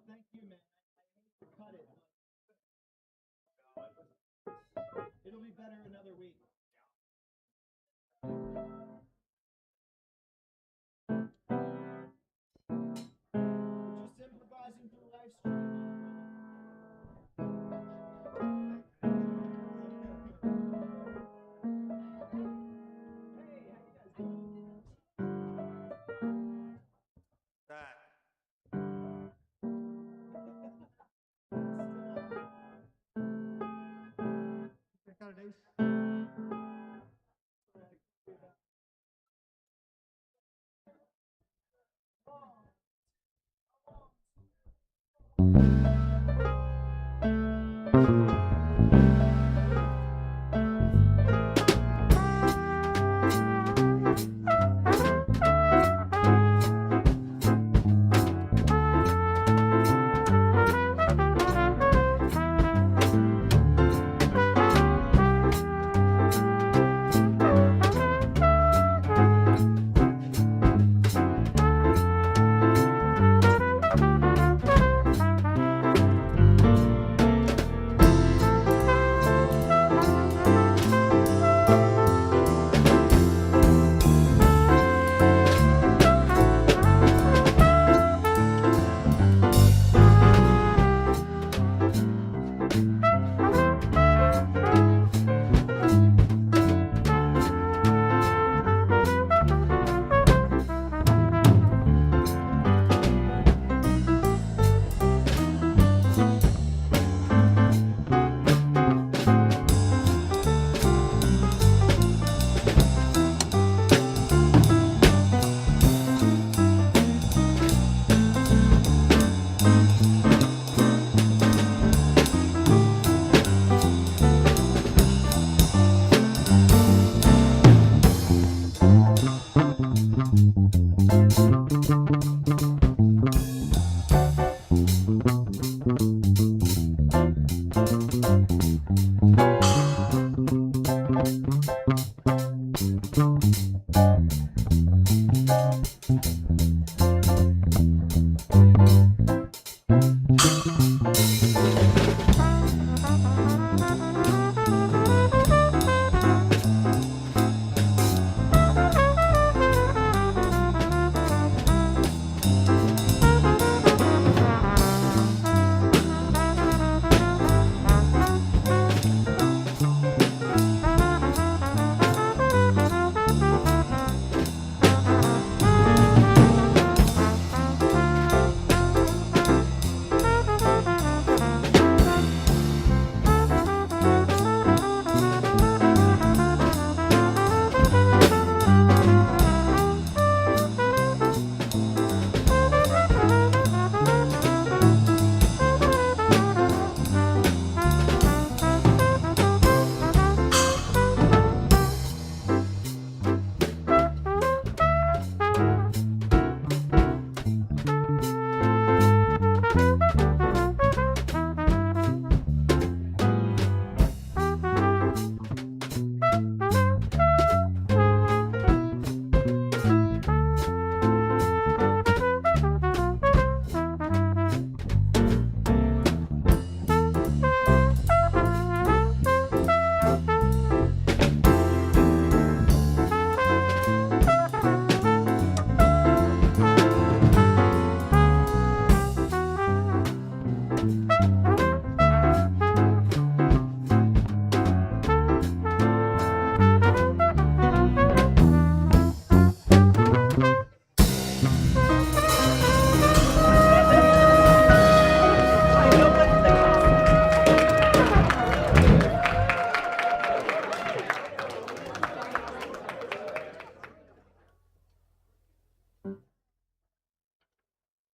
thank you, man. I hate to cut it, but it'll be better another week. Just improvising through live stream.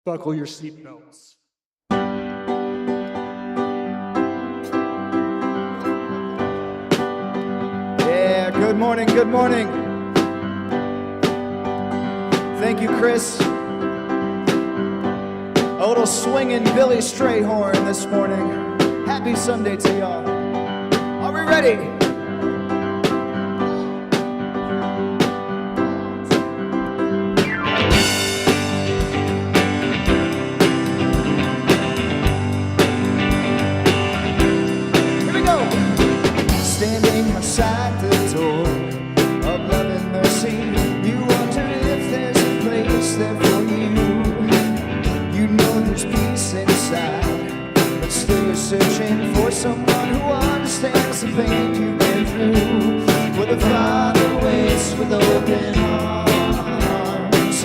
Buckle your seatbelts. Yeah, good morning, good morning. Thank you, Chris. A little swinging Billy Strayhorn this morning. Happy Sunday to y'all. Are we ready? outside the door of love and mercy. You wonder if there's a place there for you. You know there's peace inside, but still you're searching for someone who understands the pain you've been through. Where the Father waits with open arms,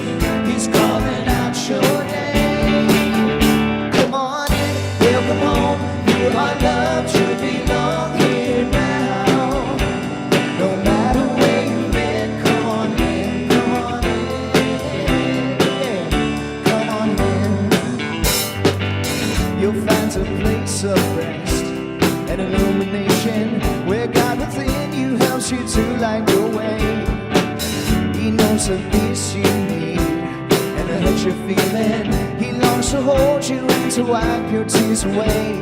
He's calling out your name. Come on in, welcome home. You are loved, you belong here now. No matter where you've been, come on in, come on in, come on in. You'll find a place of rest and illumination where God within you helps you to light your way. He knows the peace you need and the hurt you're feeling. He longs to hold you and to wipe your tears away.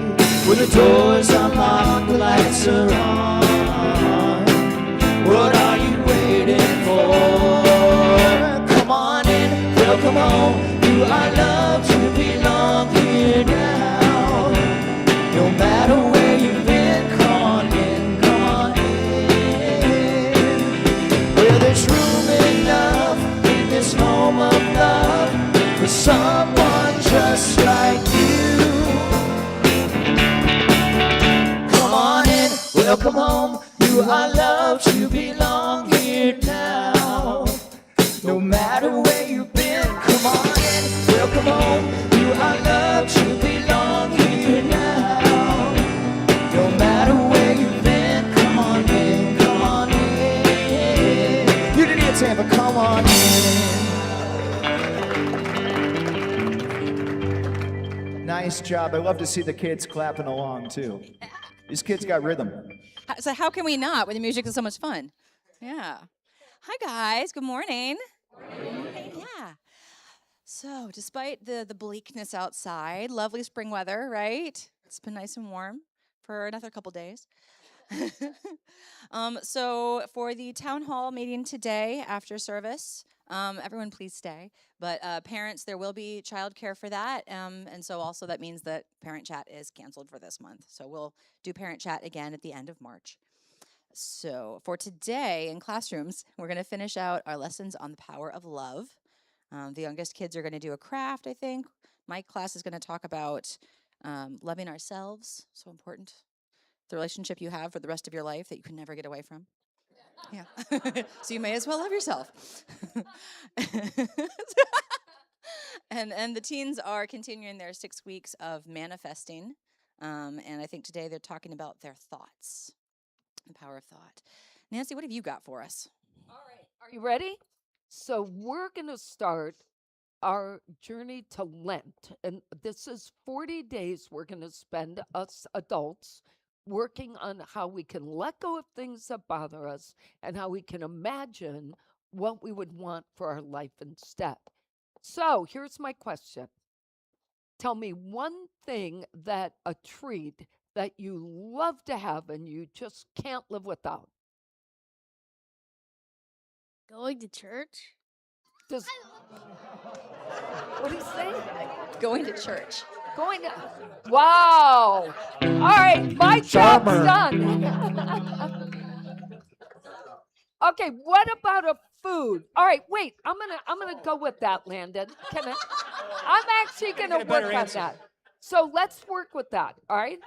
When the doors unlocked, the lights are on. What are you waiting for? Come on in, welcome home. You are loved, you belong here now. No matter where you've been, come on in, come on in. Well, there's room enough in this home of love for someone just like you. Come on in, welcome home. You are loved, you belong here now. No matter where you've been, come on in, welcome home. You are loved, you belong here now. No matter where you've been, come on in, come on in. You didn't hear Tampa, come on in. Nice job. I love to see the kids clapping along too. These kids got rhythm. So how can we not when the music is so much fun? Yeah. Hi guys. Good morning. Yeah. So despite the bleakness outside, lovely spring weather, right? It's been nice and warm for another couple days. So for the town hall meeting today after service, everyone please stay. But parents, there will be childcare for that. And so also that means that parent chat is canceled for this month. So we'll do parent chat again at the end of March. So for today in classrooms, we're going to finish out our lessons on the power of love. The youngest kids are going to do a craft, I think. My class is going to talk about loving ourselves, so important. The relationship you have for the rest of your life that you can never get away from. Yeah. So you may as well love yourself. And the teens are continuing their 6 weeks of manifesting. And I think today they're talking about their thoughts, the power of thought. Nancy, what have you got for us? All right. Are you ready? So we're going to start our journey to Lent. And this is 40 days we're going to spend, us adults, working on how we can let go of things that bother us and how we can imagine what we would want for our life instead. So here's my question. Tell me one thing that a treat that you love to have and you just can't live without. Going to church? Does, what do you say? Going to church. Going to, wow. All right, my job's done. Okay, what about a food? All right, wait. I'm gonna go with that, Landon. I'm actually gonna work on that. So let's work with that. All right.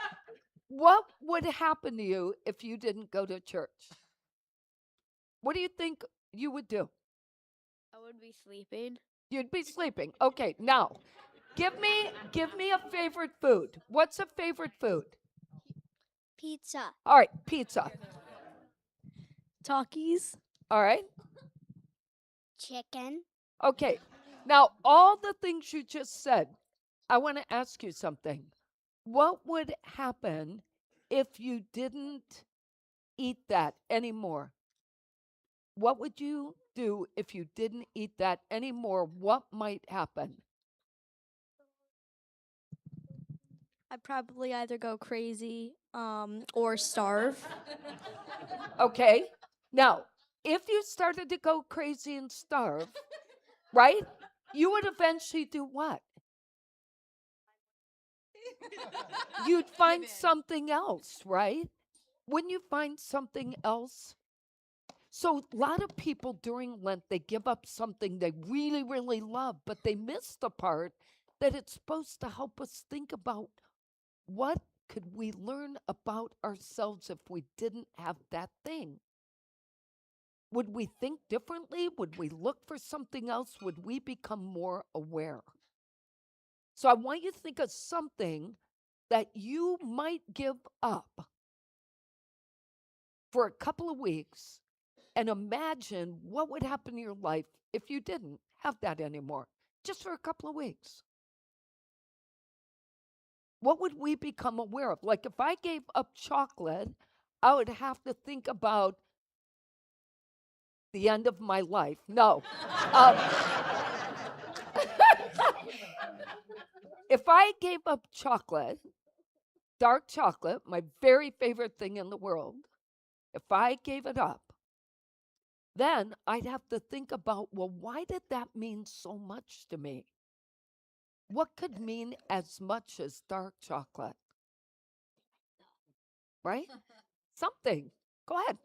What would happen to you if you didn't go to church? What do you think you would do? I would be sleeping. You'd be sleeping. Okay, now give me a favorite food. What's a favorite food? Pizza. All right, pizza. Talkies. All right. Chicken. Okay. Now, all the things you just said, I want to ask you something. What would happen if you didn't eat that anymore? What would you do if you didn't eat that anymore? What might happen? I'd probably either go crazy or starve. Okay. Now, if you started to go crazy and starve, right? You would eventually do what? You'd find something else, right? Wouldn't you find something else? So a lot of people during Lent, they give up something they really, really love, but they miss the part that it's supposed to help us think about what could we learn about ourselves if we didn't have that thing? Would we think differently? Would we look for something else? Would we become more aware? So I want you to think of something that you might give up for a couple of weeks and imagine what would happen in your life if you didn't have that anymore, just for a couple of weeks. What would we become aware of? Like if I gave up chocolate, I would have to think about the end of my life. No. If I gave up chocolate, dark chocolate, my very favorite thing in the world, if I gave it up, then I'd have to think about, well, why did that mean so much to me? What could mean as much as dark chocolate? Right? Something. Go ahead.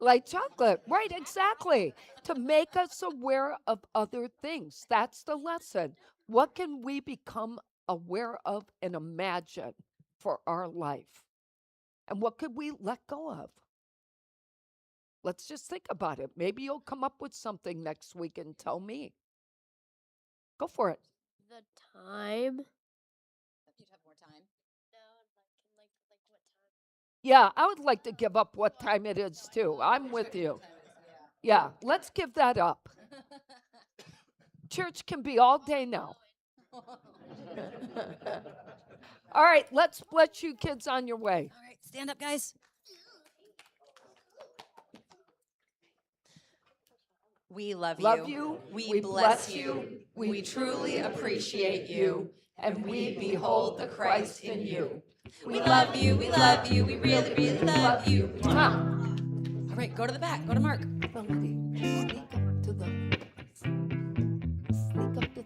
Light chocolate. Right, exactly. To make us aware of other things. That's the lesson. What can we become aware of and imagine for our life? And what could we let go of? Let's just think about it. Maybe you'll come up with something next week and tell me. Go for it. The time. You'd have more time. No, like what time? Yeah, I would like to give up what time it is too. I'm with you. Yeah, let's give that up. Church can be all day now. All right, let's let you kids on your way. All right, stand up, guys. We love you. We bless you. We truly appreciate you. And we behold the Christ in you. We love you. We love you. We really, really love you. All right, go to the back. Go to Mark. Melody, sneak up to the. Sneak up to.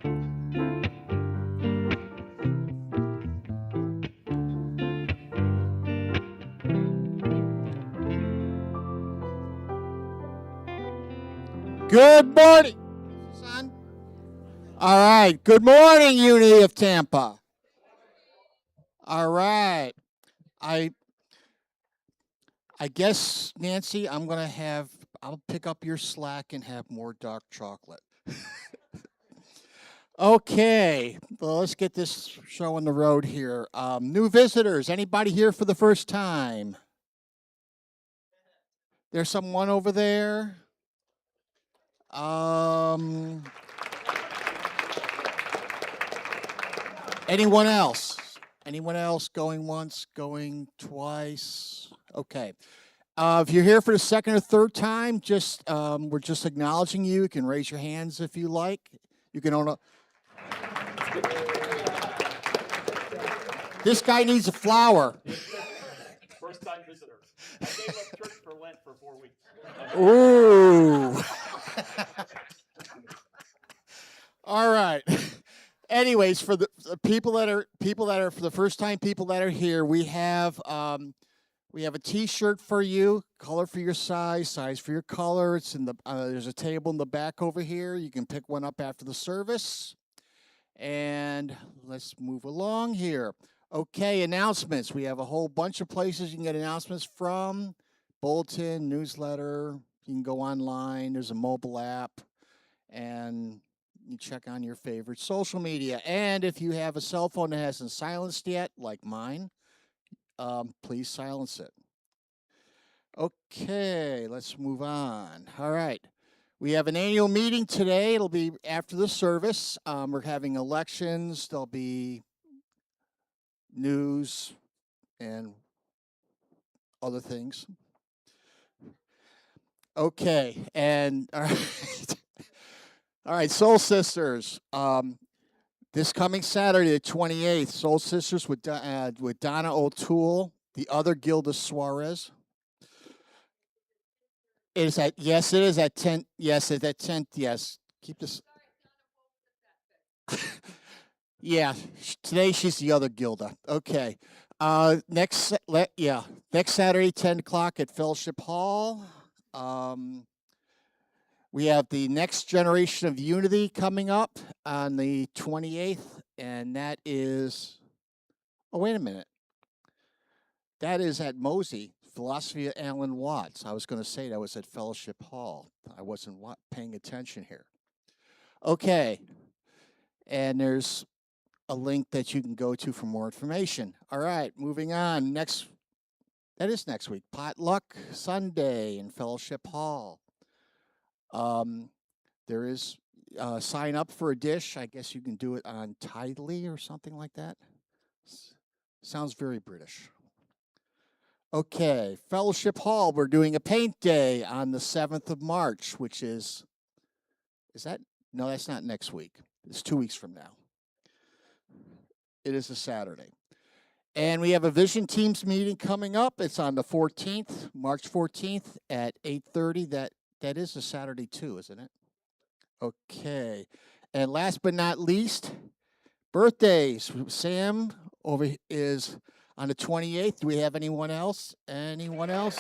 Good morning, son. All right. Good morning, Unity of Tampa. All right. I guess, Nancy, I'll pick up your slack and have more dark chocolate. Okay. Well, let's get this show on the road here. New visitors. Anybody here for the first time? There's someone over there. Anyone else? Anyone else going once, going twice? Okay. If you're here for the second or third time, we're just acknowledging you. You can raise your hands if you like. You can own a. This guy needs a flower. First time visitor. I gave up church for Lent for 4 weeks. Ooh. All right. Anyways, for the people that are for the first time, people that are here, we have a T-shirt for you, color for your size for your color. It's in the there's a table in the back over here. You can pick one up after the service. And let's move along here. Okay, announcements. We have a whole bunch of places you can get announcements from. Bulletin, newsletter. You can go online. There's a mobile app. And you check on your favorite social media. And if you have a cell phone that hasn't silenced yet, like mine, please silence it. Okay, let's move on. All right. We have an annual meeting today. It'll be after the service. We're having elections. There'll be news and other things. Okay, and all right. All right, Soul Sisters. This coming Saturday, the 28th, Soul Sisters with Donna O'Toole, the other Gilda Suarez. It is at it is at 10. Yes, it's at 10. Yes, keep this. Yeah, today she's the other Gilda. Okay. Next Saturday, 10 o'clock at Fellowship Hall. We have the Next Generation of Unity coming up on the 28th, and that is. Oh, wait a minute. That is at Mosey, Philosophy of Alan Watts. I was going to say that was at Fellowship Hall. I wasn't paying attention here. Okay. And there's a link that you can go to for more information. All right, moving on. That is next week. Potluck Sunday in Fellowship Hall. There is sign up for a dish. I guess you can do it on Tidely or something like that. Sounds very British. Okay, Fellowship Hall, we're doing a paint day on the 7th of March, which is that? No, that's not next week. It's 2 weeks from now. It is a Saturday. And we have a Vision Teams meeting coming up. It's on the 14th, March 14th at 8:30. That is a Saturday too, isn't it? Okay. And last but not least, birthdays. Sam is on the 28th. Do we have anyone else? Anyone else?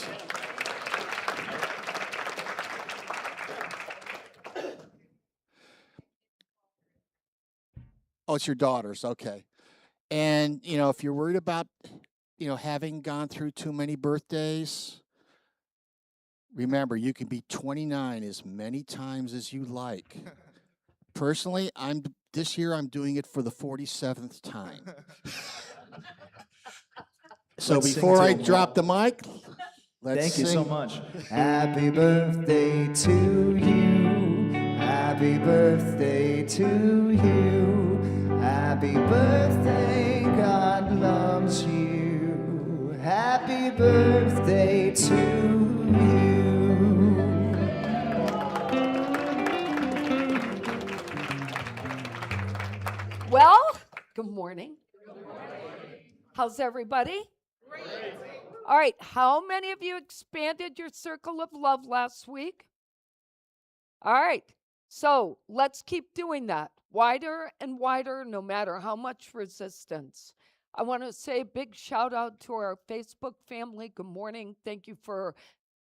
Oh, it's your daughters. Okay. And, if you're worried about, having gone through too many birthdays, remember, you can be 29 as many times as you like. Personally, this year I'm doing it for the 47th time. So Let's sing before I to drop the mic, let's Thank you sing. so much. Happy birthday to you. Happy birthday to you. Happy birthday, God loves you. Happy birthday to you. Well, good morning. How's everybody? Great. All right, how many of you expanded your circle of love last week? All right, so let's keep doing that. Wider and wider, no matter how much resistance. I want to say a big shout out to our Facebook family. Good morning. Thank you for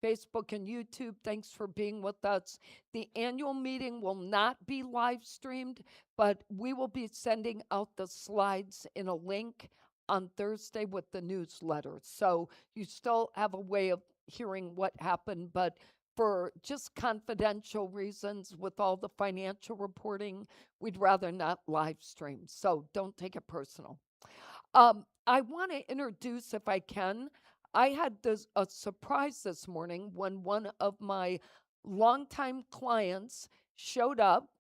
Facebook and YouTube. Thanks for being with us. The annual meeting will not be live streamed, but we will be sending out the slides in a link on Thursday with the newsletter. So you still have a way of hearing what happened, but for just confidential reasons with all the financial reporting, we'd rather not live stream. So don't take it personal. I want to introduce, if I can, I had a surprise this morning when one of my longtime clients showed up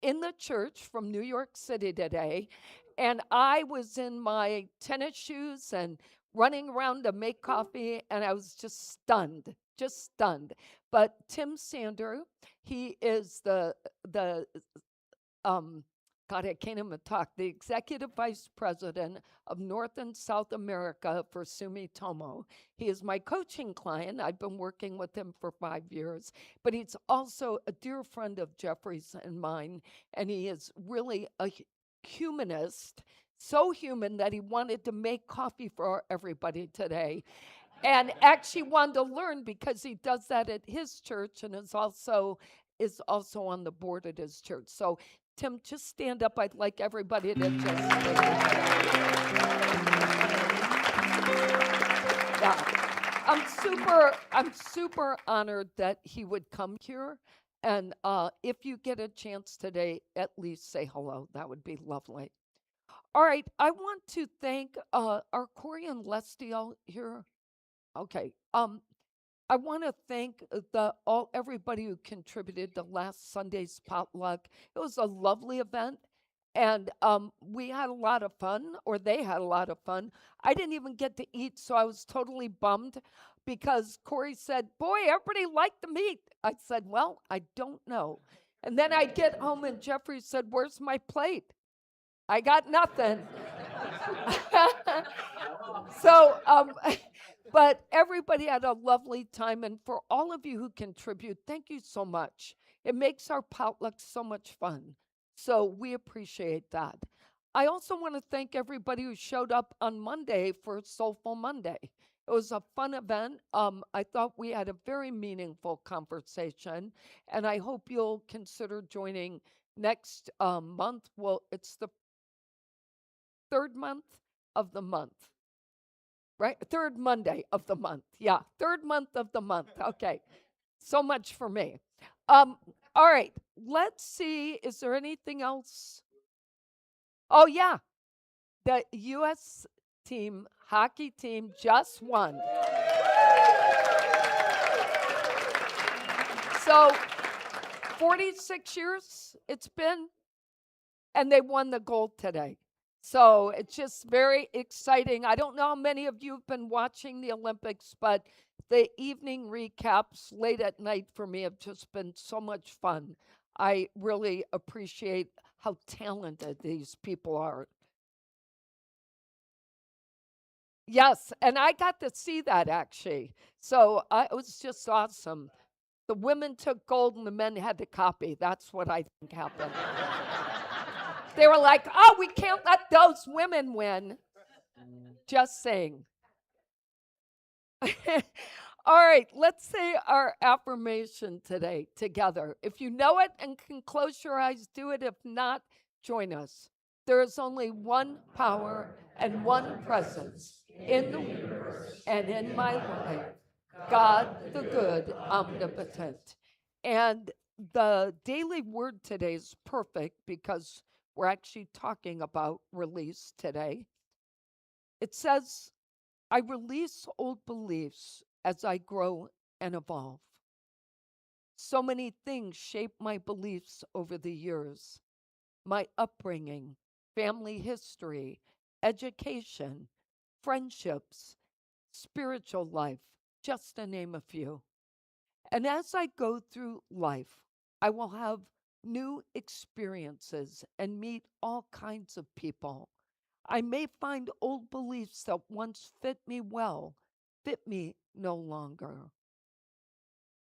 in the church from New York City today. And I was in my tennis shoes and running around to make coffee, and I was just stunned. But Tim Sander, he is the God, I can't even talk, the Executive Vice President of North and South America for Sumitomo. He is my coaching client. I've been working with him for 5 years, but he's also a dear friend of Jeffrey's and mine, and he is really a humanist, so human that he wanted to make coffee for everybody today. And actually wanted to learn because he does that at his church and is also on the board at his church. So Tim, just stand up. I'd like everybody to just yeah. I'm super honored that he would come here. And if you get a chance today, at least say hello. That would be lovely. All right, I want to thank are Corey and Lestiel here? Okay. I want to thank everybody who contributed to last Sunday's potluck. It was a lovely event, and we had a lot of fun, or they had a lot of fun. I didn't even get to eat, so I was totally bummed because Corey said, "Boy, everybody liked the meat." I said, "Well, I don't know." And then I get home, and Jeffrey said, "Where's my plate?" I got nothing. So, but everybody had a lovely time. And for all of you who contribute, thank you so much. It makes our potluck so much fun. So we appreciate that. I also want to thank everybody who showed up on Monday for Soulful Monday. It was a fun event. I thought we had a very meaningful conversation, and I hope you'll consider joining next month. Well, it's the third month of the month, right? Third Monday of the month. Yeah, third month of the month. Okay, so much for me. All right, let's see. Is there anything else? Oh, yeah. The U.S. team, hockey team, just won. So, 46 years it's been, and they won the gold today. So, it's just very exciting. I don't know how many of you have been watching the Olympics, but the evening recaps late at night for me have just been so much fun. I really appreciate how talented these people are. Yes, and I got to see that actually. So it was just awesome. The women took gold and the men had to copy. That's what I think happened. They were like, oh, we can't let those women win. Just saying. All right, let's say our affirmation today together. If you know it and can close your eyes, do it. If not, join us. There is only one power and one presence in the universe and in my life, God the good, omnipotent. And the daily word today is perfect because we're actually talking about release today. It says, I release old beliefs as I grow and evolve. So many things shape my beliefs over the years. My upbringing, family history, education, friendships, spiritual life, just to name a few. And as I go through life, I will have new experiences and meet all kinds of people. I may find old beliefs that once fit me well, fit me no longer.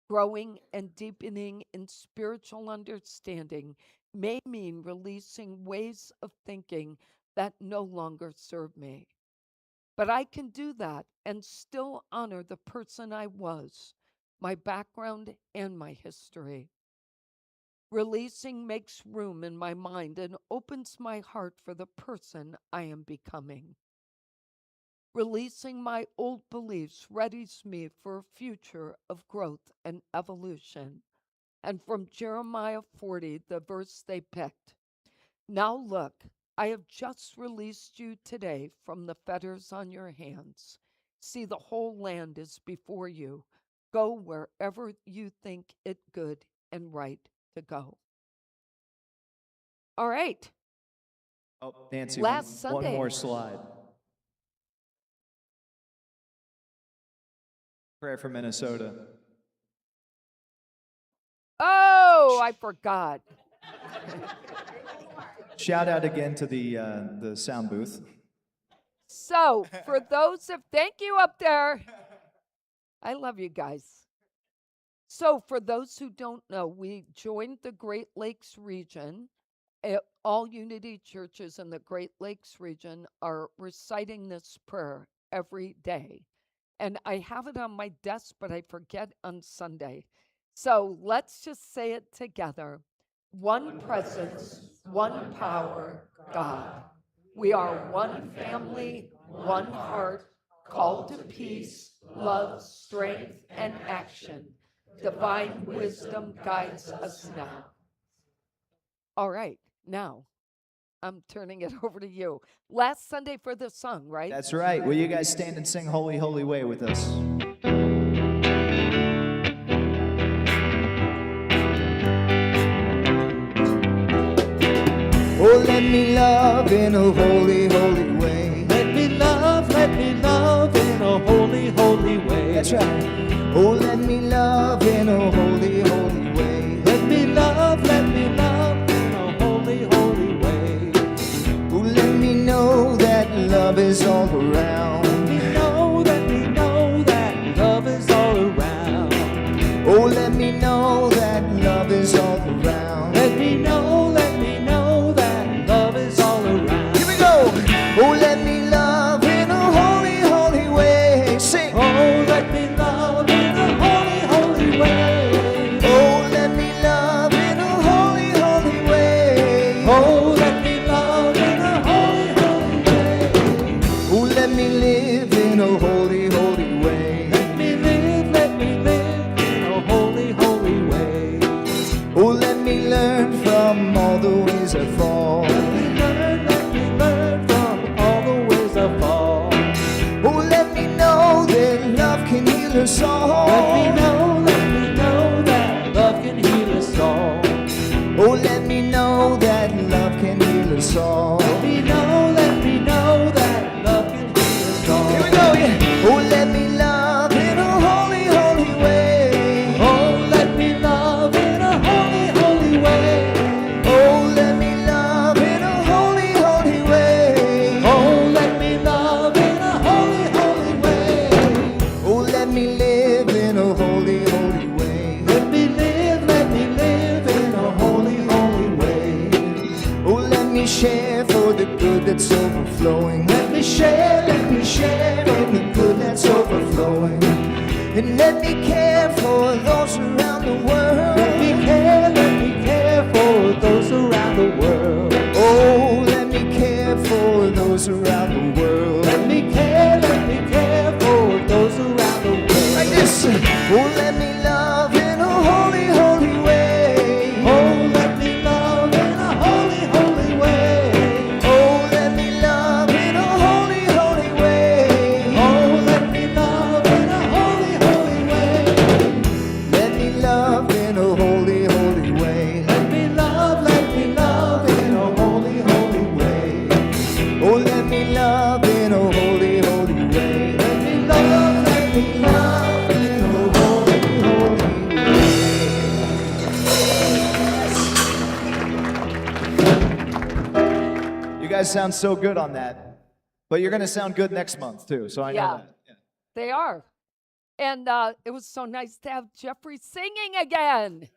Growing and deepening in spiritual understanding may mean releasing ways of thinking that no longer serve me. But I can do that and still honor the person I was, my background and my history. Releasing makes room in my mind and opens my heart for the person I am becoming. Releasing my old beliefs readies me for a future of growth and evolution. And from Jeremiah 40, the verse they picked. Now look, I have just released you today from the fetters on your hands. See, the whole land is before you. Go wherever you think it good and right to go. All right. Oh, Nancy, Last Sunday. one more slide. Prayer for Minnesota. Oh, I forgot. Shout out again to the sound booth. So, for those of, thank you up there. I love you guys. So, for those who don't know, we joined the Great Lakes region. All Unity churches in the Great Lakes region are reciting this prayer every day. And I have it on my desk, but I forget on Sunday. So let's just say it together. One presence, one power, God. We are one family, one heart, called to peace, love, strength, and action. Divine wisdom guides us now. All right, now I'm turning it over to you. Last Sunday for the song, right? That's right. Will you guys stand and sing Holy, Holy Way with us? Oh, let me love in a holy, holy way. Let me love in a holy, holy way. That's right. Oh, let me love in a holy, holy way. Let me love in a holy, holy way. Oh, let me know that love is all around. Let me know that love is all around. Oh, let me know that love is all around. Let me know that love is all around. Here we ways I fall. Let me learn from all the ways I fall. Oh, let me know that love can heal us all. Let me know that love can heal us all. Oh, let me know that love can heal us all. Let me know that love can heal us all. Here we go, yeah. Oh, let me love in a holy, holy way. Oh, let me love in a holy, holy way. Oh, let me love in a holy, holy way. Oh, let me love in a holy, holy way. Oh, let me live in a holy, holy way. Let me live in a holy, holy way. Oh, let me share for the good that's overflowing. Let me share from the good that's overflowing. And let me care for those around the world. Let me care for those around the world. Oh, let me care for those around the world. Let me care for those around the world. Like this. Oh, let me love in a holy, holy way. Oh, let me love in a holy, holy way. Oh, let me love in a holy, holy way. Oh, let me love in a holy, holy way. Let me love in a holy, holy way. Let me love in a holy, holy way. Oh, let me love in a holy, holy way. Let me love in a holy, holy way. You guys sound so good on that. But you're going to sound good next month, too. So I know Yeah. that. Yeah. They are. And it was so nice to have Jeffrey singing again.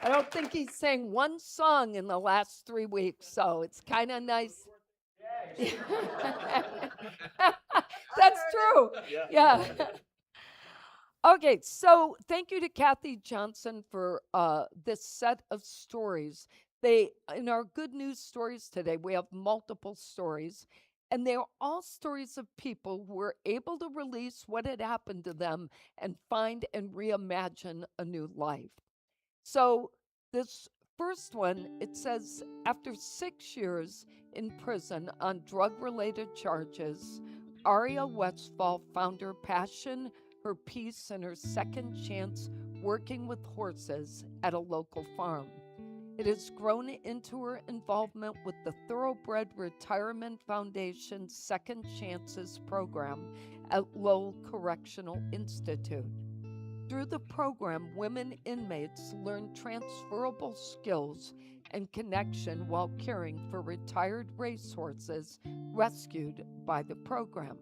I don't think he sang one song in the last 3 weeks, so it's kind of nice. That's true. Yeah. Okay, so thank you to Kathy Johnson for this set of stories. In our good news stories today, we have multiple stories, and they're all stories of people who were able to release what had happened to them and find and reimagine a new life. So this first one, it says, after 6 years in prison on drug-related charges, Aria Westfall found her passion, her peace, and her second chance working with horses at a local farm. It has grown into her involvement with the Thoroughbred Retirement Foundation's Second Chances program at Lowell Correctional Institute. Through the program, women inmates learn transferable skills and connection while caring for retired racehorses rescued by the program.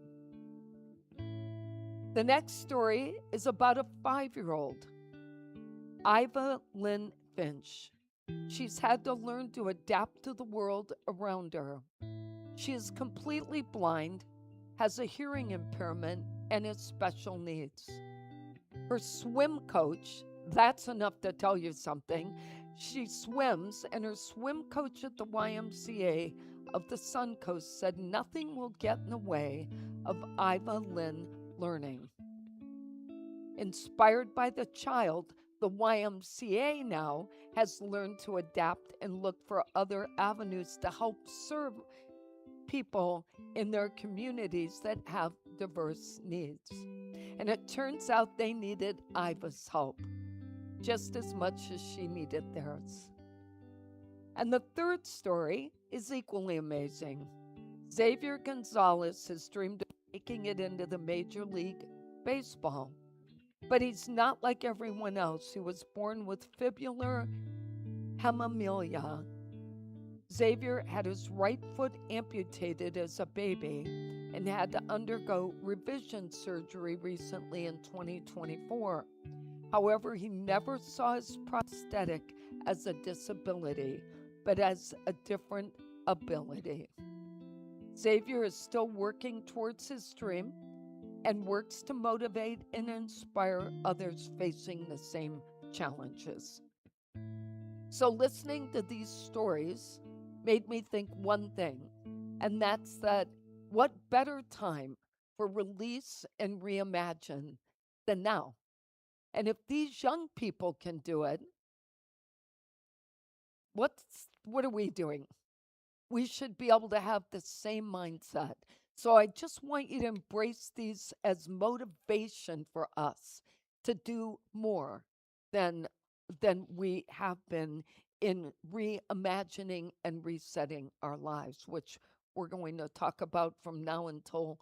The next story is about a 5-year-old, Iva Lynn Finch. She's had to learn to adapt to the world around her. She is completely blind, has a hearing impairment, and has special needs. Her swim coach, that's enough to tell you something. She swims, and her swim coach at the YMCA of the Suncoast said nothing will get in the way of Iva Lynn learning. Inspired by the child, the YMCA now has learned to adapt and look for other avenues to help serve people in their communities that have diverse needs. And it turns out they needed Iva's help just as much as she needed theirs. And the third story is equally amazing. Xavier Gonzalez has dreamed of making it into the Major League Baseball. But he's not like everyone else who was born with fibular hemiplegia. Xavier had his right foot amputated as a baby and had to undergo revision surgery recently in 2024. However, he never saw his prosthetic as a disability, but as a different ability. Xavier is still working towards his dream and works to motivate and inspire others facing the same challenges. So listening to these stories made me think one thing, and that's that what better time for release and reimagine than now? And if these young people can do it, what are we doing? We should be able to have the same mindset. So I just want you to embrace these as motivation for us to do more than we have been in reimagining and resetting our lives, which we're going to talk about from now until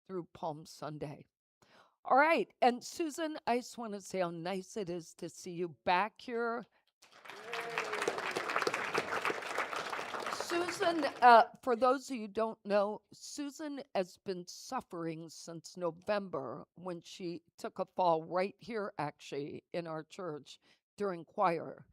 through Palm Sunday. All right, and Susan, I just want to say how nice it is to see you back here. Susan, for those of you who don't know, Susan has been suffering since November when she took a fall right here, actually, in our church during choir.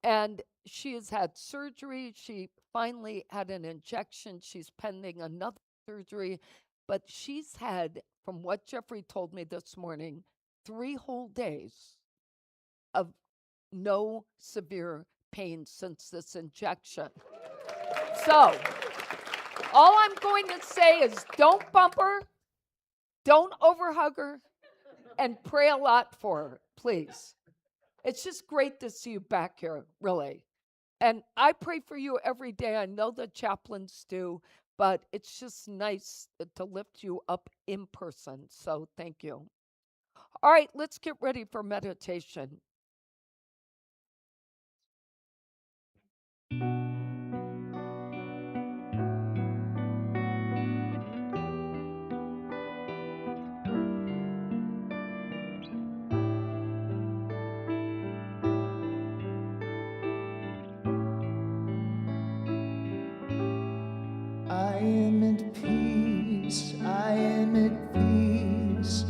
And she has had surgery. She finally had an injection. She's pending another surgery. But she's had, from what Jeffrey told me this morning, 3 whole days of no severe pain since this injection. So, all I'm going to say is don't bump her, don't overhug her, and pray a lot for her, please. It's just great to see you back here, really. And I pray for you every day. I know the chaplains do, but it's just nice to lift you up in person. So thank you. All right, let's get ready for meditation. I am at peace, I am at peace,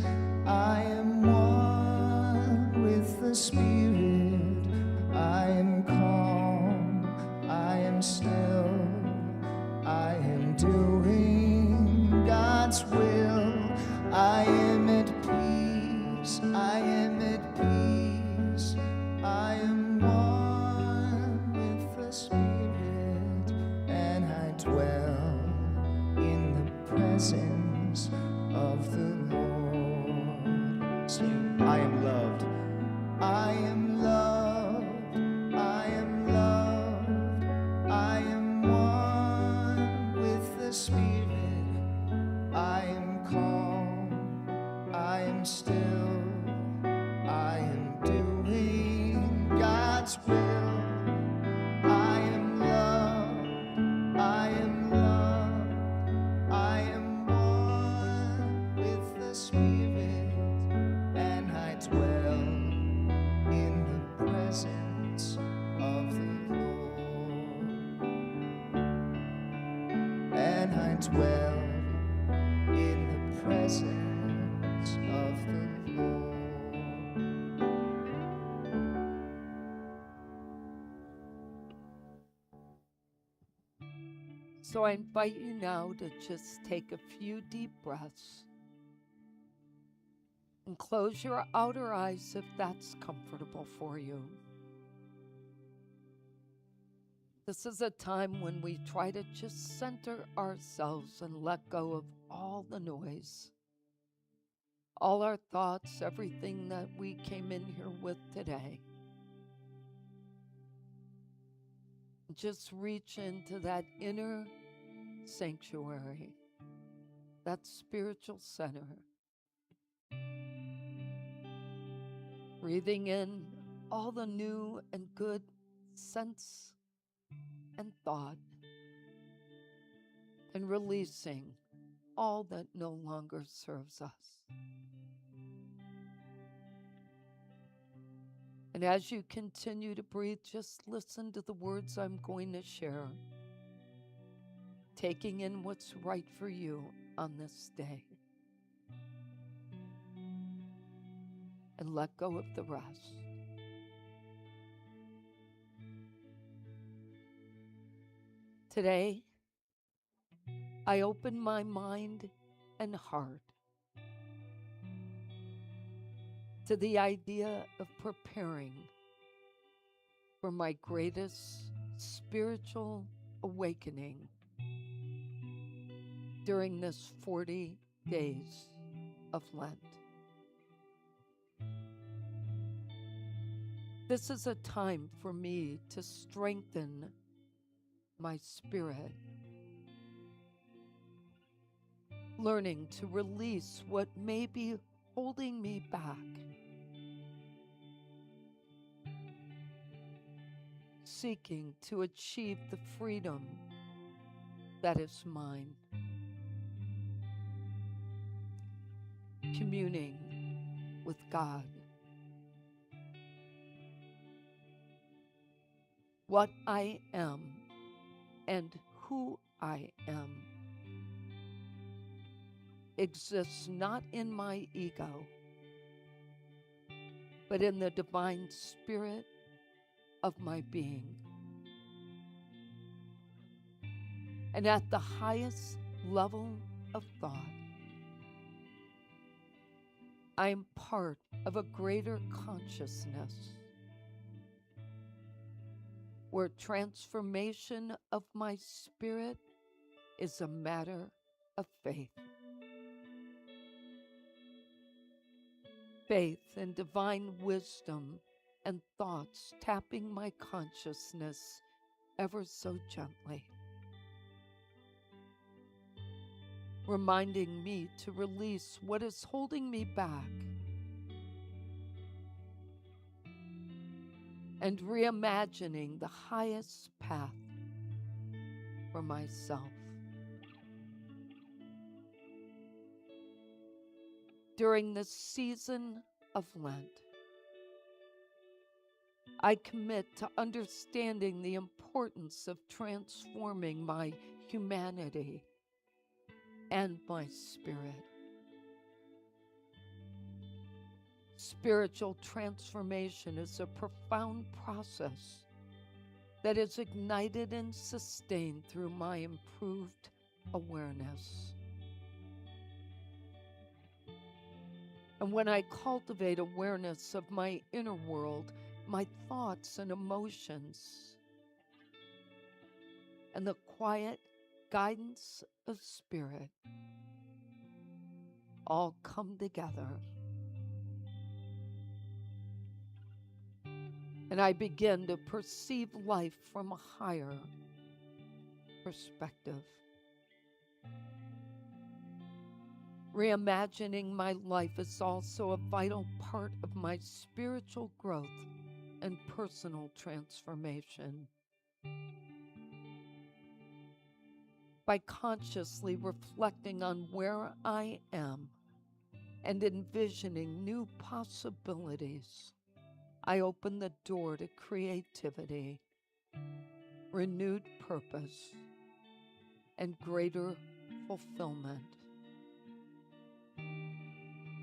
I am one with the Spirit, I am calm, I am still, I am doing God's will, I am at peace, I am at peace, I am one with the Spirit, and I dwell in the presence of the Lord. Sing, I am loved. I am loved. I am loved. I am one with the Spirit. I am calm. I am still. I am doing God's will. I am loved. I am loved. I am one with the Spirit, and I dwell in the presence of the Lord. And I dwell in the presence of the Lord. So I invite you now to just take a few deep breaths and close your outer eyes if that's comfortable for you. This is a time when we try to just center ourselves and let go of all the noise, all our thoughts, everything that we came in here with today. Just reach into that inner sanctuary, that spiritual center. Breathing in all the new and good sense and thought, and releasing all that no longer serves us. And as you continue to breathe, just listen to the words I'm going to share, taking in what's right for you on this day. And let go of the rest. Today, I open my mind and heart to the idea of preparing for my greatest spiritual awakening during this 40 days of Lent. This is a time for me to strengthen my spirit, learning to release what may be holding me back, seeking to achieve the freedom that is mine, communing with God. What I am and who I am exists not in my ego, but in the divine spirit of my being. And at the highest level of thought, I am part of a greater consciousness where transformation of my spirit is a matter of faith. Faith and divine wisdom and thoughts tapping my consciousness ever so gently, reminding me to release what is holding me back and reimagining the highest path for myself. During this season of Lent, I commit to understanding the importance of transforming my humanity and my spirit. Spiritual transformation is a profound process that is ignited and sustained through my improved awareness. And when I cultivate awareness of my inner world, my thoughts and emotions, and the quiet guidance of spirit all come together, and I begin to perceive life from a higher perspective. Reimagining my life is also a vital part of my spiritual growth and personal transformation. By consciously reflecting on where I am and envisioning new possibilities, I open the door to creativity, renewed purpose, and greater fulfillment.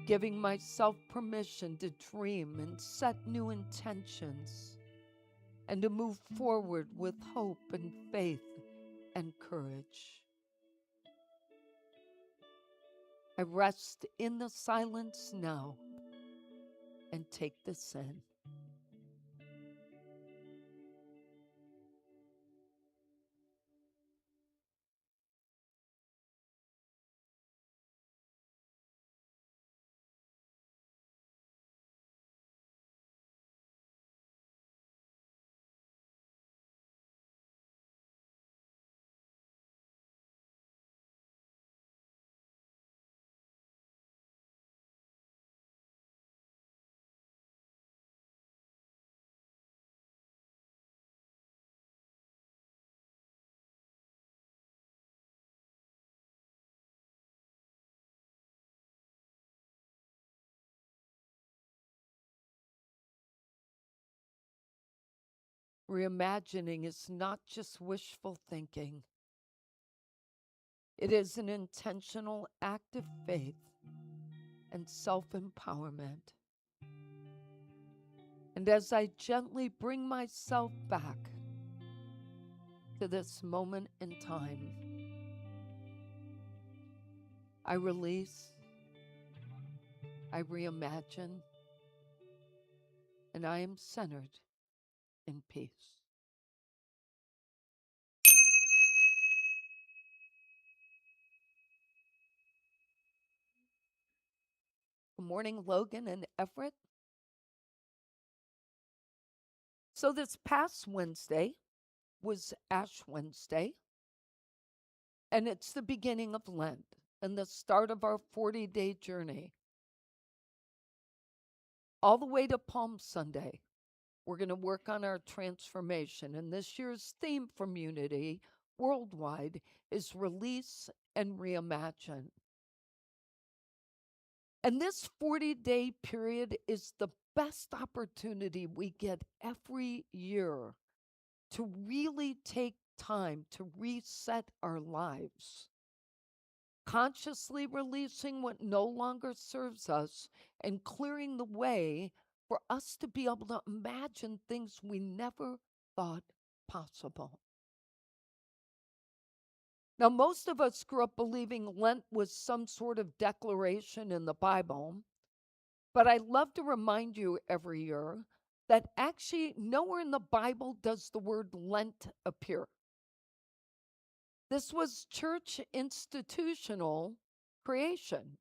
Giving myself permission to dream and set new intentions, and to move forward with hope and faith and courage. I rest in the silence now and take this in. Reimagining is not just wishful thinking. It is an intentional act of faith and self-empowerment. And as I gently bring myself back to this moment in time, I release, I reimagine, and I am centered in peace. Good morning, Logan and Everett. So this past Wednesday was Ash Wednesday, and it's the beginning of Lent and the start of our 40-day journey. All the way to Palm Sunday, we're going to work on our transformation. And this year's theme from Unity worldwide is Release and Reimagine. And this 40-day period is the best opportunity we get every year to really take time to reset our lives, consciously releasing what no longer serves us and clearing the way for us to be able to imagine things we never thought possible. Now, most of us grew up believing Lent was some sort of declaration in the Bible, but I love to remind you every year that actually nowhere in the Bible does the word Lent appear. This was church institutional creation.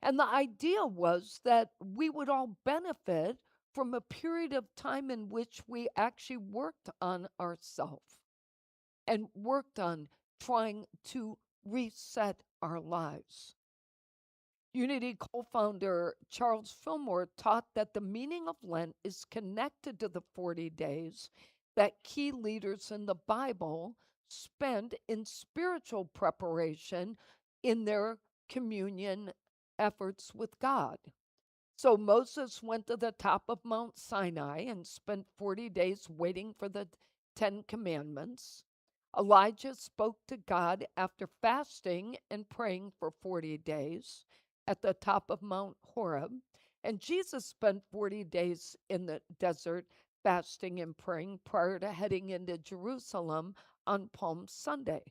And the idea was that we would all benefit from a period of time in which we actually worked on ourselves and worked on trying to reset our lives. Unity co-founder Charles Fillmore taught that the meaning of Lent is connected to the 40 days that key leaders in the Bible spend in spiritual preparation in their communion efforts with God. So Moses went to the top of Mount Sinai and spent 40 days waiting for the 10 Commandments. Elijah spoke to God after fasting and praying for 40 days at the top of Mount Horeb. And Jesus spent 40 days in the desert fasting and praying prior to heading into Jerusalem on Palm Sunday.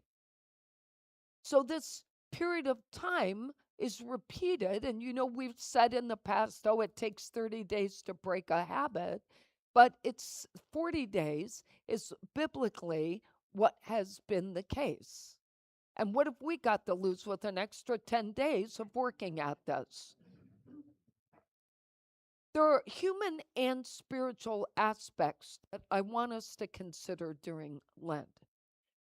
So this period of time is repeated. And we've said in the past, it takes 30 days to break a habit. But it's 40 days is biblically what has been the case. And what have we got to lose with an extra 10 days of working at this? There are human and spiritual aspects that I want us to consider during Lent.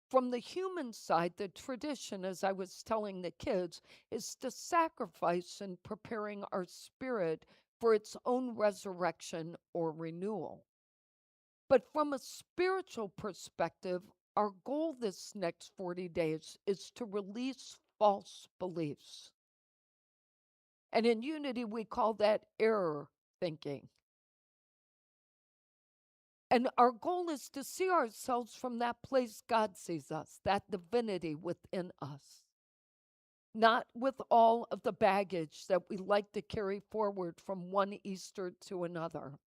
From the human side, the tradition, as I was telling the kids, is to sacrifice in preparing our spirit for its own resurrection or renewal. But from a spiritual perspective, our goal this next 40 days is to release false beliefs. And in Unity, we call that error thinking. And our goal is to see ourselves from that place God sees us, that divinity within us, not with all of the baggage that we like to carry forward from one Easter to another.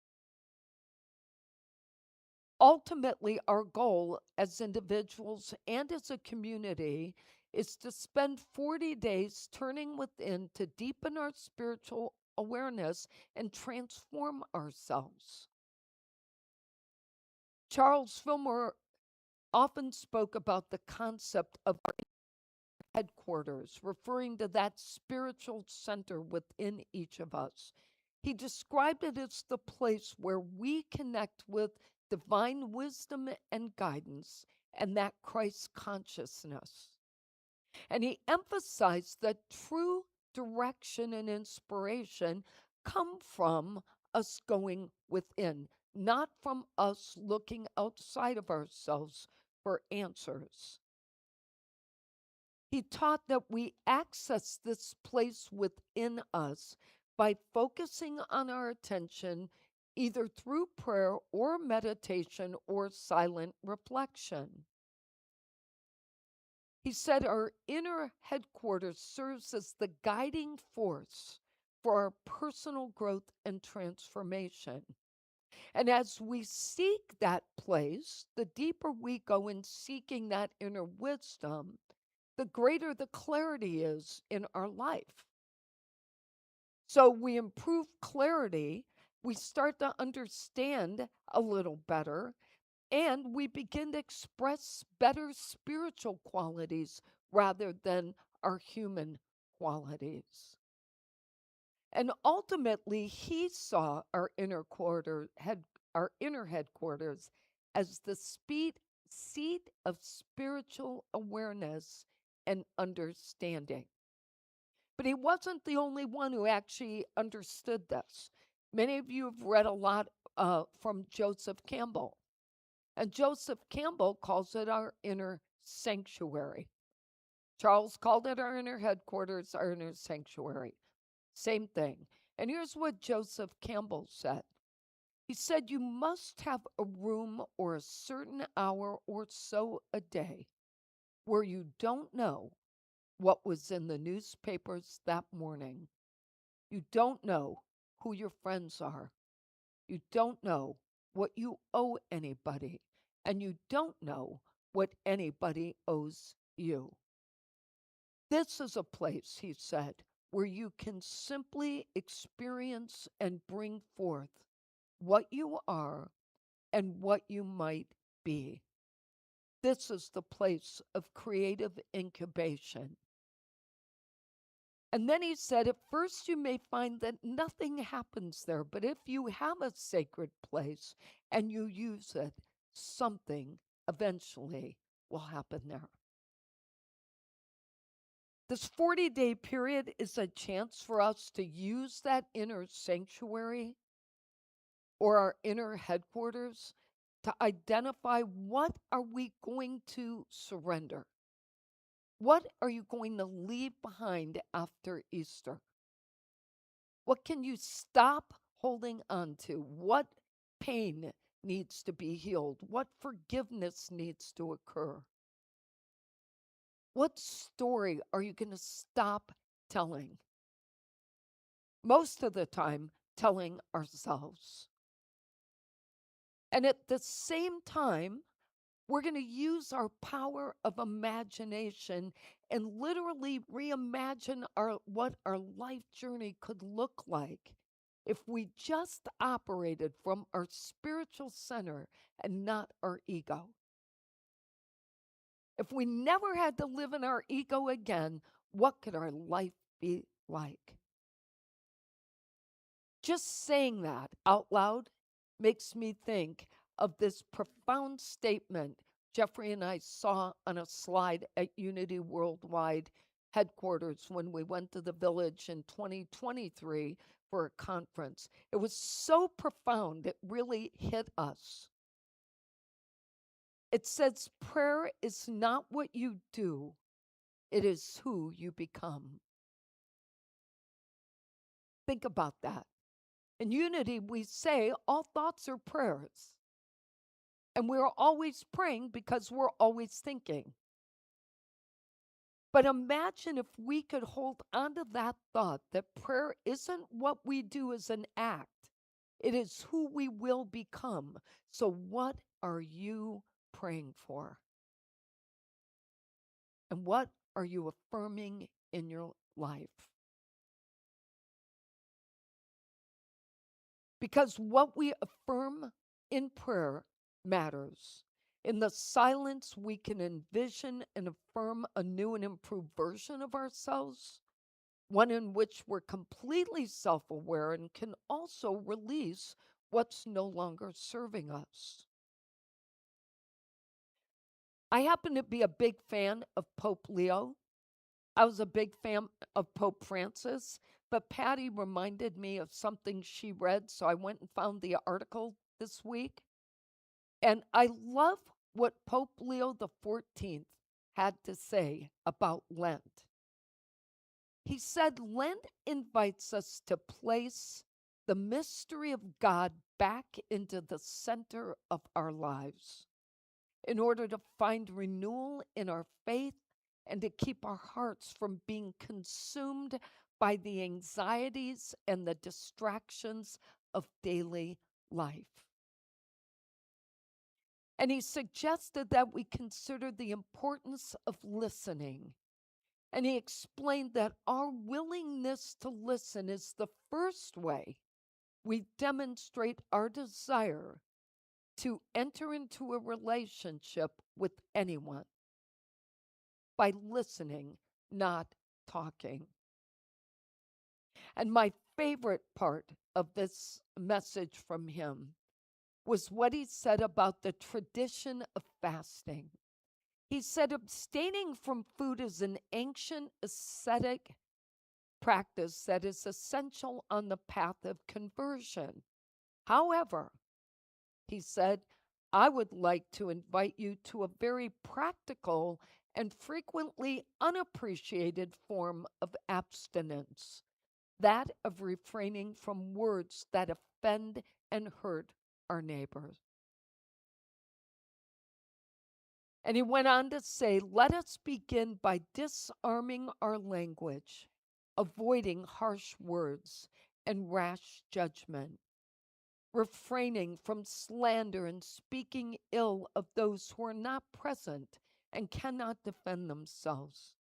Ultimately, our goal as individuals and as a community is to spend 40 days turning within to deepen our spiritual awareness and transform ourselves. Charles Fillmore often spoke about the concept of our headquarters, referring to that spiritual center within each of us. He described it as the place where we connect with divine wisdom and guidance and that Christ consciousness. And he emphasized that true direction and inspiration come from us going within, not from us looking outside of ourselves for answers. He taught that we access this place within us by focusing on our attention either through prayer or meditation or silent reflection. He said our inner headquarters serves as the guiding force for our personal growth and transformation. And as we seek that place, the deeper we go in seeking that inner wisdom, the greater the clarity is in our life. So we improve clarity, we start to understand a little better, and we begin to express better spiritual qualities rather than our human qualities. And ultimately, he saw our inner our inner headquarters, as the seat of spiritual awareness and understanding. But he wasn't the only one who actually understood this. Many of you have read a lot from Joseph Campbell. And Joseph Campbell calls it our inner sanctuary. Charles called it our inner headquarters, our inner sanctuary. Same thing. And here's what Joseph Campbell said. He said, you must have a room or a certain hour or so a day where you don't know what was in the newspapers that morning. You don't know who your friends are. You don't know what you owe anybody. And you don't know what anybody owes you. This is a place, he said, where you can simply experience and bring forth what you are and what you might be. This is the place of creative incubation. And then he said, at first you may find that nothing happens there, but if you have a sacred place and you use it, something eventually will happen there. This 40-day period is a chance for us to use that inner sanctuary or our inner headquarters to identify what are we going to surrender? What are you going to leave behind after Easter? What can you stop holding on to? What pain needs to be healed? What forgiveness needs to occur? What story are you going to stop telling? Most of the time, telling ourselves. And at the same time, we're going to use our power of imagination and literally reimagine what our life journey could look like if we just operated from our spiritual center and not our ego. If we never had to live in our ego again, what could our life be like? Just saying that out loud makes me think of this profound statement Jeffrey and I saw on a slide at Unity Worldwide headquarters when we went to the village in 2023 for a conference. It was so profound, it really hit us. It says, prayer is not what you do, it is who you become. Think about that. In Unity, we say all thoughts are prayers. And we're always praying because we're always thinking. But imagine if we could hold on to that thought that prayer isn't what we do as an act. It is who we will become. So what are you praying for? And what are you affirming in your life? Because what we affirm in prayer matters. In the silence, we can envision and affirm a new and improved version of ourselves, one in which we're completely self-aware and can also release what's no longer serving us. I happen to be a big fan of Pope Leo. I was a big fan of Pope Francis, but Patty reminded me of something she read, so I went and found the article this week. And I love what Pope Leo XIV had to say about Lent. He said, Lent invites us to place the mystery of God back into the center of our lives in order to find renewal in our faith and to keep our hearts from being consumed by the anxieties and the distractions of daily life. And he suggested that we consider the importance of listening. And he explained that our willingness to listen is the first way we demonstrate our desire to enter into a relationship with anyone. By listening, not talking. And my favorite part of this message from him was what he said about the tradition of fasting. He said abstaining from food is an ancient ascetic practice that is essential on the path of conversion. However, he said, I would like to invite you to a very practical and frequently unappreciated form of abstinence, that of refraining from words that offend and hurt our neighbors. And he went on to say, let us begin by disarming our language, avoiding harsh words and rash judgment, refraining from slander and speaking ill of those who are not present and cannot defend themselves.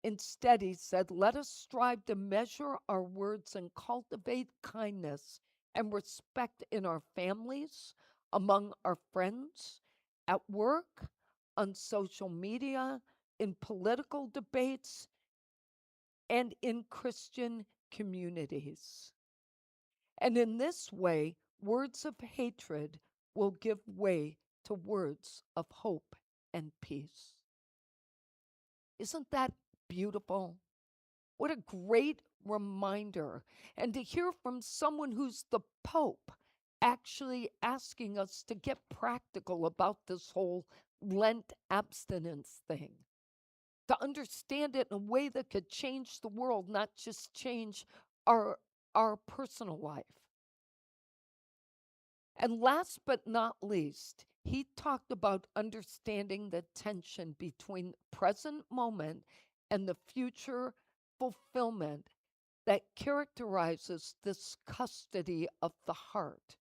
Instead, he said, let us strive to measure our words and cultivate kindness and respect in our families, among our friends, at work, on social media, in political debates, and in Christian communities. And in this way, words of hatred will give way to words of hope and peace. Isn't that beautiful? What a great reminder. And to hear from someone who's the Pope actually asking us to get practical about this whole Lent abstinence thing, to understand it in a way that could change the world, not just change our personal life. And last but not least, he talked about understanding the tension between present moment and the future fulfillment that characterizes this custody of the heart.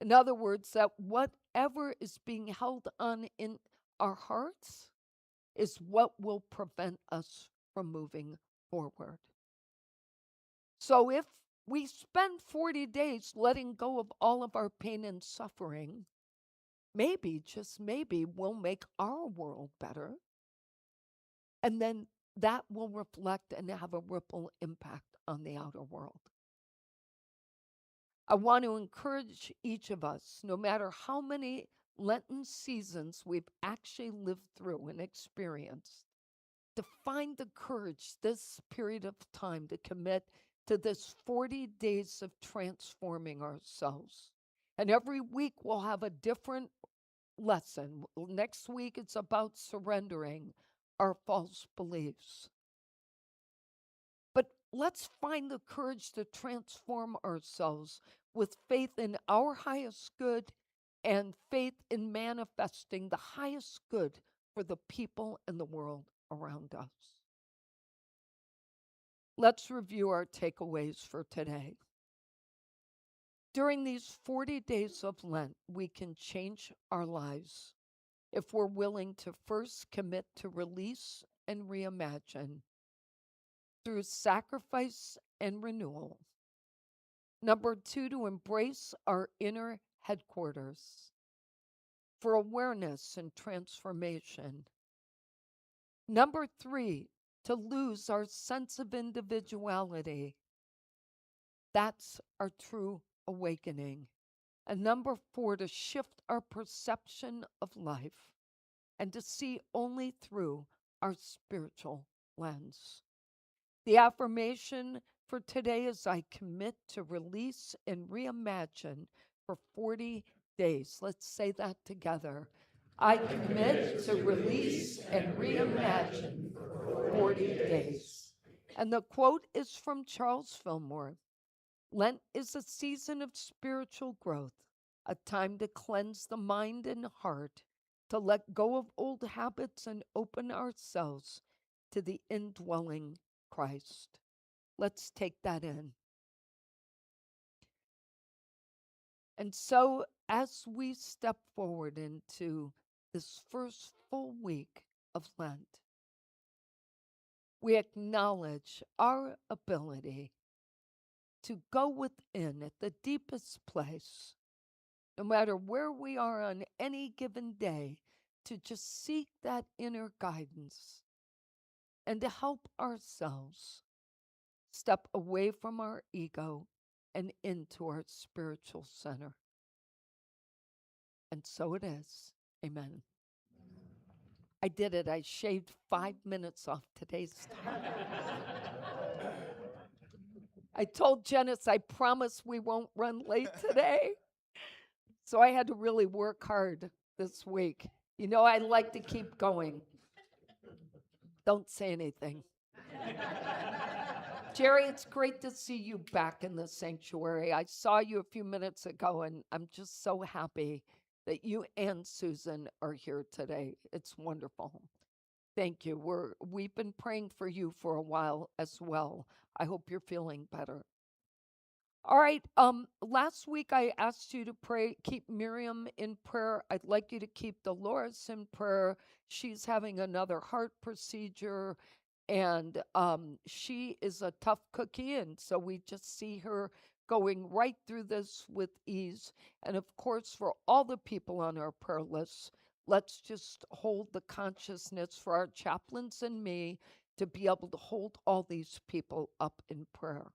In other words, that whatever is being held on in our hearts is what will prevent us from moving forward. So if we spend 40 days letting go of all of our pain and suffering, maybe, just maybe, we'll make our world better. And then that will reflect and have a ripple impact on the outer world. I want to encourage each of us, no matter how many Lenten seasons we've actually lived through and experienced, to find the courage this period of time to commit to this 40 days of transforming ourselves. And every week we'll have a different lesson. Next week it's about surrendering our false beliefs. But let's find the courage to transform ourselves with faith in our highest good and faith in manifesting the highest good for the people and the world around us. Let's review our takeaways for today. During these 40 days of Lent, we can change our lives if we're willing to first commit to release and reimagine through sacrifice and renewal. Number 2, to embrace our inner headquarters for awareness and transformation. Number 3, to lose our sense of individuality. That's our true awakening. And number 4, to shift our perception of life and to see only through our spiritual lens. The affirmation for today is I commit to release and reimagine for 40 days. Let's say that together. I commit to release and reimagine for 40 days. And the quote is from Charles Fillmore. Lent is a season of spiritual growth, a time to cleanse the mind and heart, to let go of old habits and open ourselves to the indwelling Christ. Let's take that in. And so, as we step forward into this first full week of Lent, we acknowledge our ability to go within at the deepest place, no matter where we are on any given day, to just seek that inner guidance and to help ourselves step away from our ego and into our spiritual center. And so it is. Amen. I did it. I shaved 5 minutes off today's time. I told Janice, I promise we won't run late today. So I had to really work hard this week. You know, I like to keep going. Don't say anything. Jerry, it's great to see you back in the sanctuary. I saw you a few minutes ago, and I'm just so happy that you and Susan are here today. It's wonderful. Thank you. We've been praying for you for a while as well. I hope you're feeling better. All right. Last week I asked you to pray, keep Miriam in prayer. I'd like you to keep Dolores in prayer. She's having another heart procedure, and she is a tough cookie, and so we just see her going right through this with ease. And of course, for all the people on our prayer list, let's just hold the consciousness for our chaplains and me to be able to hold all these people up in prayer.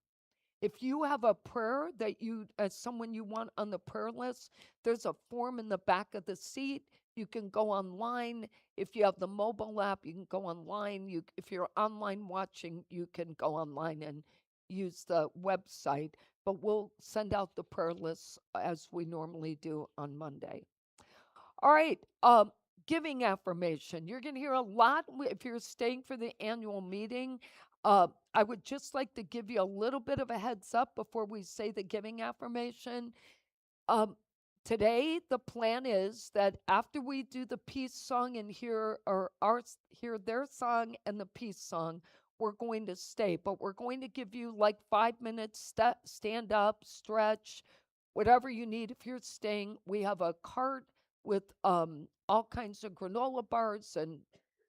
If you have a prayer that you, as someone you want on the prayer list, there's a form in the back of the seat. You can go online. If you have the mobile app, you can go online. If you're online watching, you can go online and use the website. But we'll send out the prayer lists as we normally do on Monday. All right, giving affirmation. You're going to hear a lot if you're staying for the annual meeting. I would just like to give you a little bit of a heads up before we say the giving affirmation. Today, the plan is that after we do the peace song and hear their song and the peace song, we're going to stay. But we're going to give you like 5 minutes, stand up, stretch, whatever you need. If you're staying, we have a cart with all kinds of granola bars and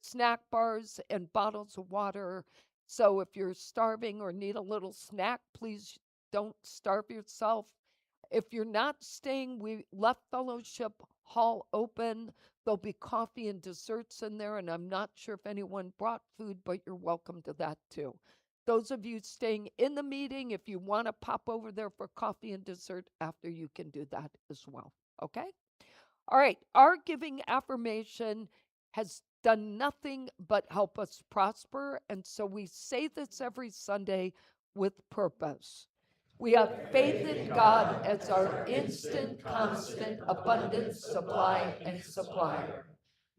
snack bars and bottles of water. So if you're starving or need a little snack, please don't starve yourself. If you're not staying, we left Fellowship Hall open. There'll be coffee and desserts in there, and I'm not sure if anyone brought food, but you're welcome to that too. Those of you staying in the meeting, if you want to pop over there for coffee and dessert after, you can do that as well, okay? All right, our giving affirmation has done nothing but help us prosper, and so we say this every Sunday with purpose. We have faith in God as our instant, constant, abundant supply and supplier.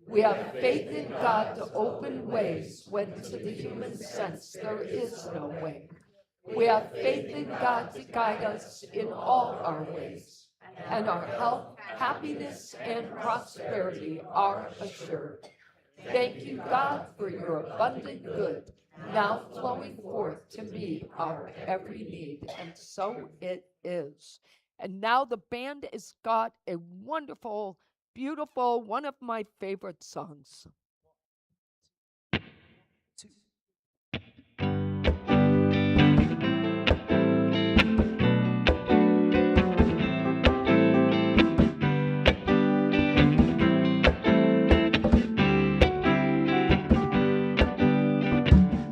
We have faith in God to open ways when to the human sense there is no way. We have faith in God to guide us in all our ways, and our health, happiness, and prosperity are assured. Thank you, God, for your abundant good, now flowing forth to meet our every need. And so it is. And now the band has got a wonderful, beautiful, one of my favorite songs.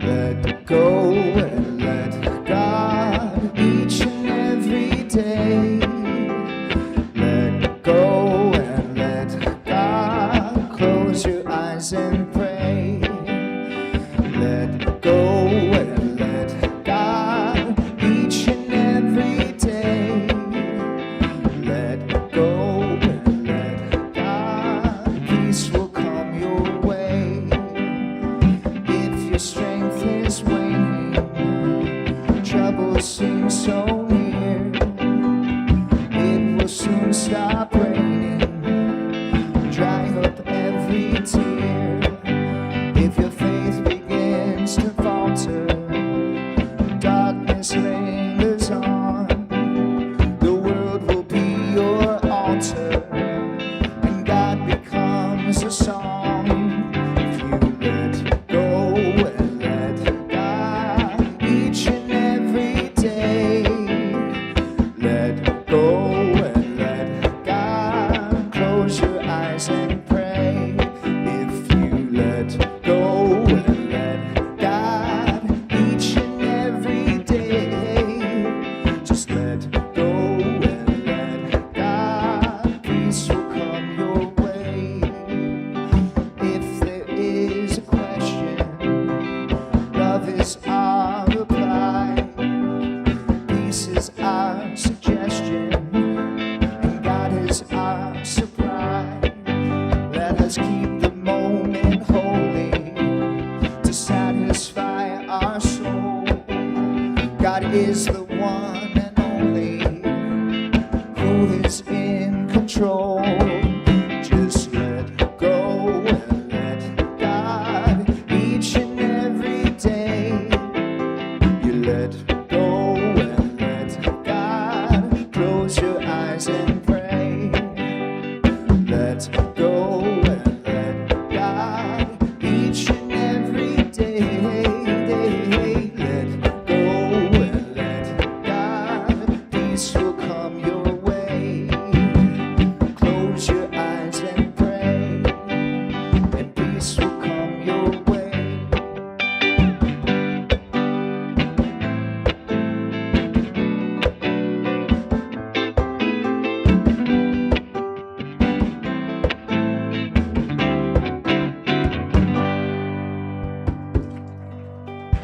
Let go and let God each and every day. Let go and let God close your eyes and pray. Let go and let God each and every day. Let go and let God, peace will come your way. If your strength is waning, trouble seems so near, it will soon stop raining, dry up every tear. If your faith begins to falter, darkness lingers on, the world will be your altar, and God becomes a song. If you let go and let God each and every day, let go and let God close your eyes and pray. If you let go and let God each and every day, just let go and let God, peace will come let's keep the moment holy to satisfy our soul. God is the one and only who is in control. Just let go and let God each and every day. You let go and let God. Close your eyes and pray. Let go and let God each and every day. Let go and let God. Peace will come your way. Close your eyes and pray, and peace will come your way.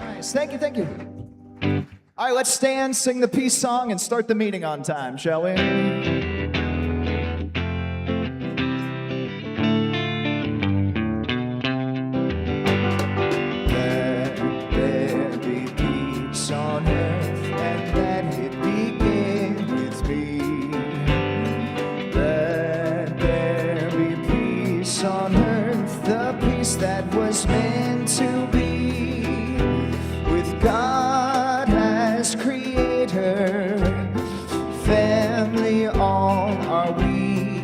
Nice. Thank you. All right, let's stand, sing the peace song, and start the meeting on time, shall we? Let there be peace on earth, and let it begin with me. Let there be peace on earth, the peace that was meant to be. With God as creator, family all are we.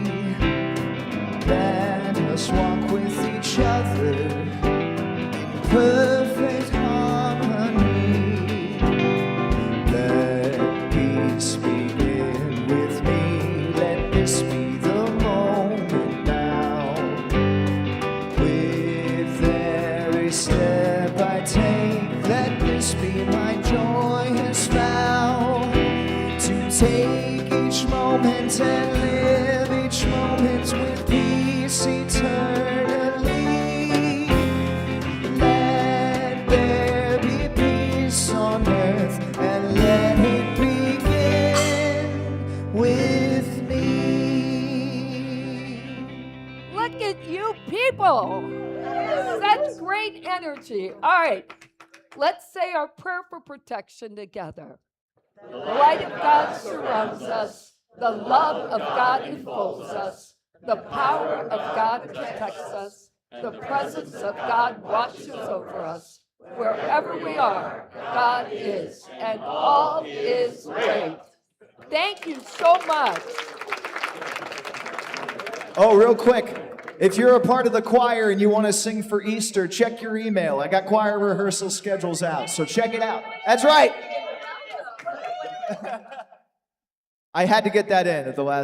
Let us walk with each other in perfect harmony. Let peace begin with me. Let this be the moment now. With every step I take, let this be my joyous vow. To take each moment and live each moment with peace eternally. Let there be peace on earth, and let it begin with me. Look at you people. Such great energy. All right. Let's say our prayer for protection together. The light of God surrounds us. The love of God enfolds us. The power of God protects us. The presence of God watches over us. Wherever we are, God is, and all is great. Thank you so much. Oh, real quick. If you're a part of the choir and you want to sing for Easter, check your email. I got choir rehearsal schedules out, so check it out. That's right. I had to get that in at the last